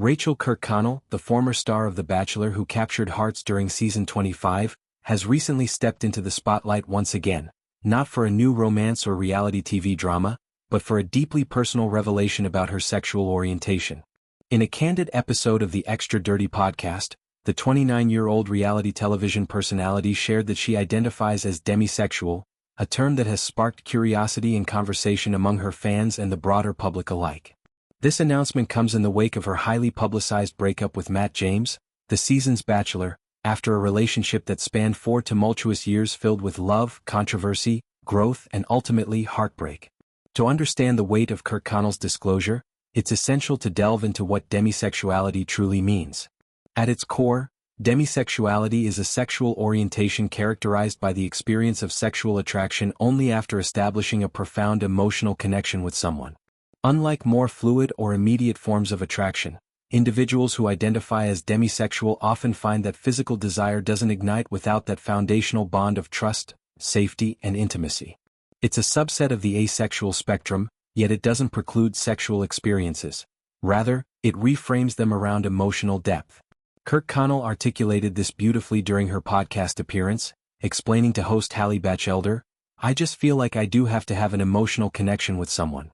Rachael Kirkconnell, the former star of The Bachelor who captured hearts during season 25, has recently stepped into the spotlight once again, not for a new romance or reality TV drama, but for a deeply personal revelation about her sexual orientation. In a candid episode of the Extra Dirty podcast, the 29-year-old reality television personality shared that she identifies as demisexual, a term that has sparked curiosity and conversation among her fans and the broader public alike. This announcement comes in the wake of her highly publicized breakup with Matt James, the season's Bachelor, after a relationship that spanned 4 tumultuous years filled with love, controversy, growth, and ultimately heartbreak. To understand the weight of Kirkconnell's disclosure, it's essential to delve into what demisexuality truly means. At its core, demisexuality is a sexual orientation characterized by the experience of sexual attraction only after establishing a profound emotional connection with someone. Unlike more fluid or immediate forms of attraction, individuals who identify as demisexual often find that physical desire doesn't ignite without that foundational bond of trust, safety, and intimacy. It's a subset of the asexual spectrum, yet it doesn't preclude sexual experiences. Rather, it reframes them around emotional depth. Kirkconnell articulated this beautifully during her podcast appearance, explaining to host Hallie Batchelder, "I just feel like I do have to have an emotional connection with someone.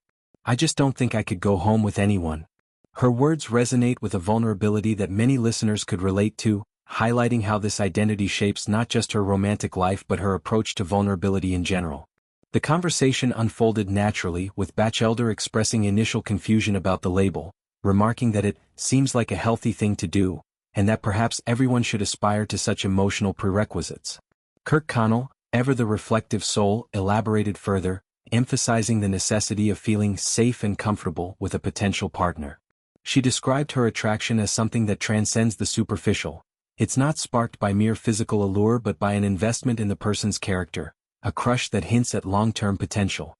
I just don't think I could go home with anyone." Her words resonate with a vulnerability that many listeners could relate to, highlighting how this identity shapes not just her romantic life but her approach to vulnerability in general. The conversation unfolded naturally, with Batchelder expressing initial confusion about the label, remarking that it seems like a healthy thing to do, and that perhaps everyone should aspire to such emotional prerequisites. Kirkconnell, ever the reflective soul, elaborated further, emphasizing the necessity of feeling safe and comfortable with a potential partner. She described her attraction as something that transcends the superficial. It's not sparked by mere physical allure but by an investment in the person's character, a crush that hints at long-term potential.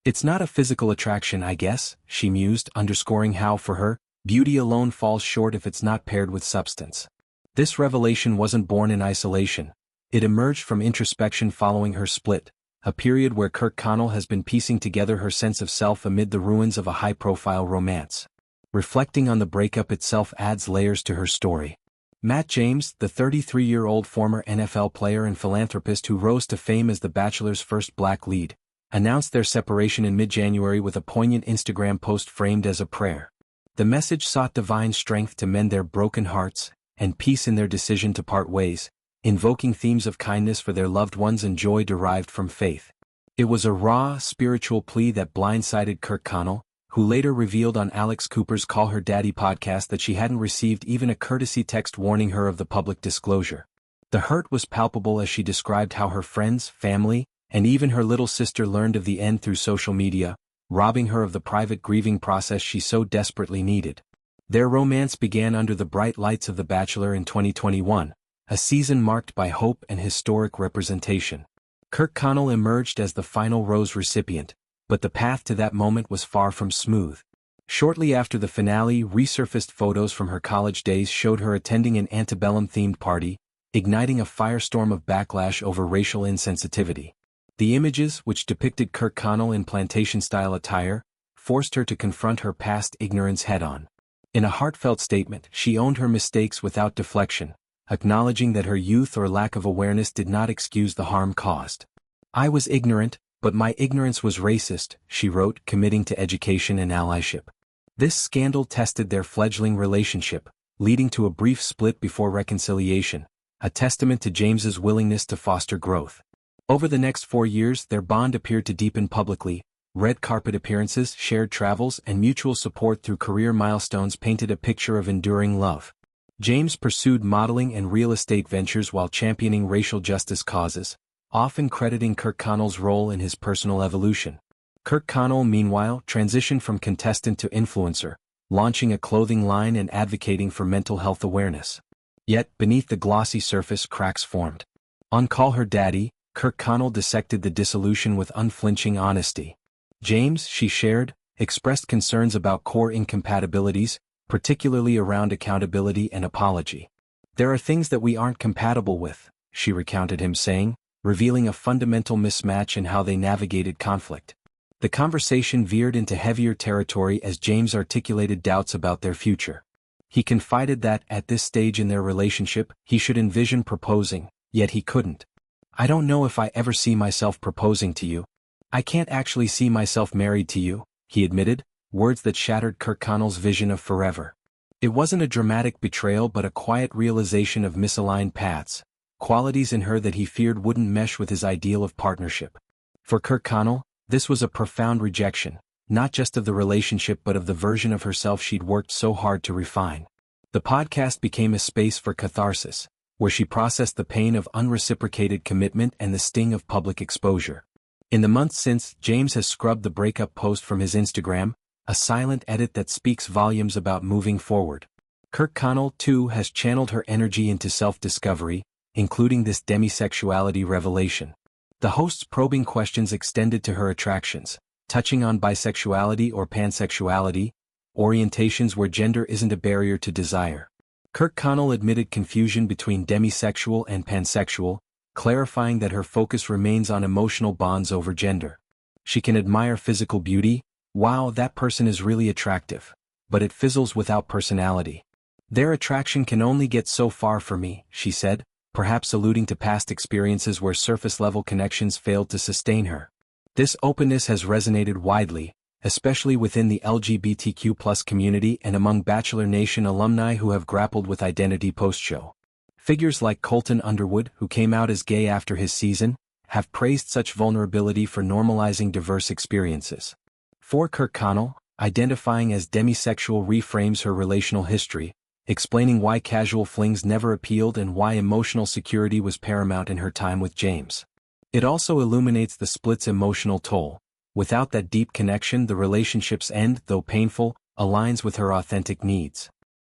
"It's not a physical attraction, I guess," she mused, underscoring how, for her, beauty alone falls short if it's not paired with substance. This revelation wasn't born in isolation. It emerged from introspection following her split, a period where Kirkconnell has been piecing together her sense of self amid the ruins of a high-profile romance. Reflecting on the breakup itself adds layers to her story. Matt James, the 33-year-old former NFL player and philanthropist who rose to fame as The Bachelor's first black lead, announced their separation in mid-January with a poignant Instagram post framed as a prayer. The message sought divine strength to mend their broken hearts, and peace in their decision to part ways, invoking themes of kindness for their loved ones and joy derived from faith. It was a raw, spiritual plea that blindsided Kirkconnell, who later revealed on Alex Cooper's Call Her Daddy podcast that she hadn't received even a courtesy text warning her of the public disclosure. The hurt was palpable as she described how her friends, family, and even her little sister learned of the end through social media, robbing her of the private grieving process she so desperately needed. Their romance began under the bright lights of The Bachelor in 2021, a season marked by hope and historic representation. Kirkconnell emerged as the final rose recipient, but the path to that moment was far from smooth. Shortly after the finale, resurfaced photos from her college days showed her attending an antebellum-themed party, igniting a firestorm of backlash over racial insensitivity. The images, which depicted Kirkconnell in plantation-style attire, forced her to confront her past ignorance head-on. In a heartfelt statement, she owned her mistakes without deflection, acknowledging that her youth or lack of awareness did not excuse the harm caused. "I was ignorant, but my ignorance was racist," she wrote, committing to education and allyship. This scandal tested their fledgling relationship, leading to a brief split before reconciliation, a testament to James's willingness to foster growth. Over the next 4 years, their bond appeared to deepen publicly. Red carpet appearances, shared travels, and mutual support through career milestones painted a picture of enduring love. James pursued modeling and real estate ventures while championing racial justice causes, often crediting Kirkconnell's role in his personal evolution. Kirkconnell, meanwhile, transitioned from contestant to influencer, launching a clothing line and advocating for mental health awareness. Yet, beneath the glossy surface, cracks formed. On Call Her Daddy, Kirkconnell dissected the dissolution with unflinching honesty. James, she shared, expressed concerns about core incompatibilities, particularly around accountability and apology. "There are things that we aren't compatible with," she recounted him saying, revealing a fundamental mismatch in how they navigated conflict. The conversation veered into heavier territory as James articulated doubts about their future. He confided that, at this stage in their relationship, he should envision proposing, yet he couldn't. "I don't know if I ever see myself proposing to you. I can't actually see myself married to you," he admitted, words that shattered Kirkconnell's vision of forever. It wasn't a dramatic betrayal but a quiet realization of misaligned paths, qualities in her that he feared wouldn't mesh with his ideal of partnership. For Kirkconnell, this was a profound rejection, not just of the relationship but of the version of herself she'd worked so hard to refine. The podcast became a space for catharsis, where she processed the pain of unreciprocated commitment and the sting of public exposure. In the months since, James has scrubbed the breakup post from his Instagram, a silent edit that speaks volumes about moving forward. Kirkconnell, too, has channeled her energy into self-discovery, including this demisexuality revelation. The host's probing questions extended to her attractions, touching on bisexuality or pansexuality, orientations where gender isn't a barrier to desire. Kirkconnell admitted confusion between demisexual and pansexual, clarifying that her focus remains on emotional bonds over gender. She can admire physical beauty, "Wow, that person is really attractive," but it fizzles without personality. "Their attraction can only get so far for me," she said, perhaps alluding to past experiences where surface-level connections failed to sustain her. This openness has resonated widely, especially within the LGBTQ+ community and among Bachelor Nation alumni who have grappled with identity post-show. Figures like Colton Underwood, who came out as gay after his season, have praised such vulnerability for normalizing diverse experiences. For Kirkconnell, identifying as demisexual reframes her relational history, explaining why casual flings never appealed and why emotional security was paramount in her time with James. It also illuminates the split's emotional toll. Without that deep connection, the relationship's end, though painful, aligns with her authentic needs.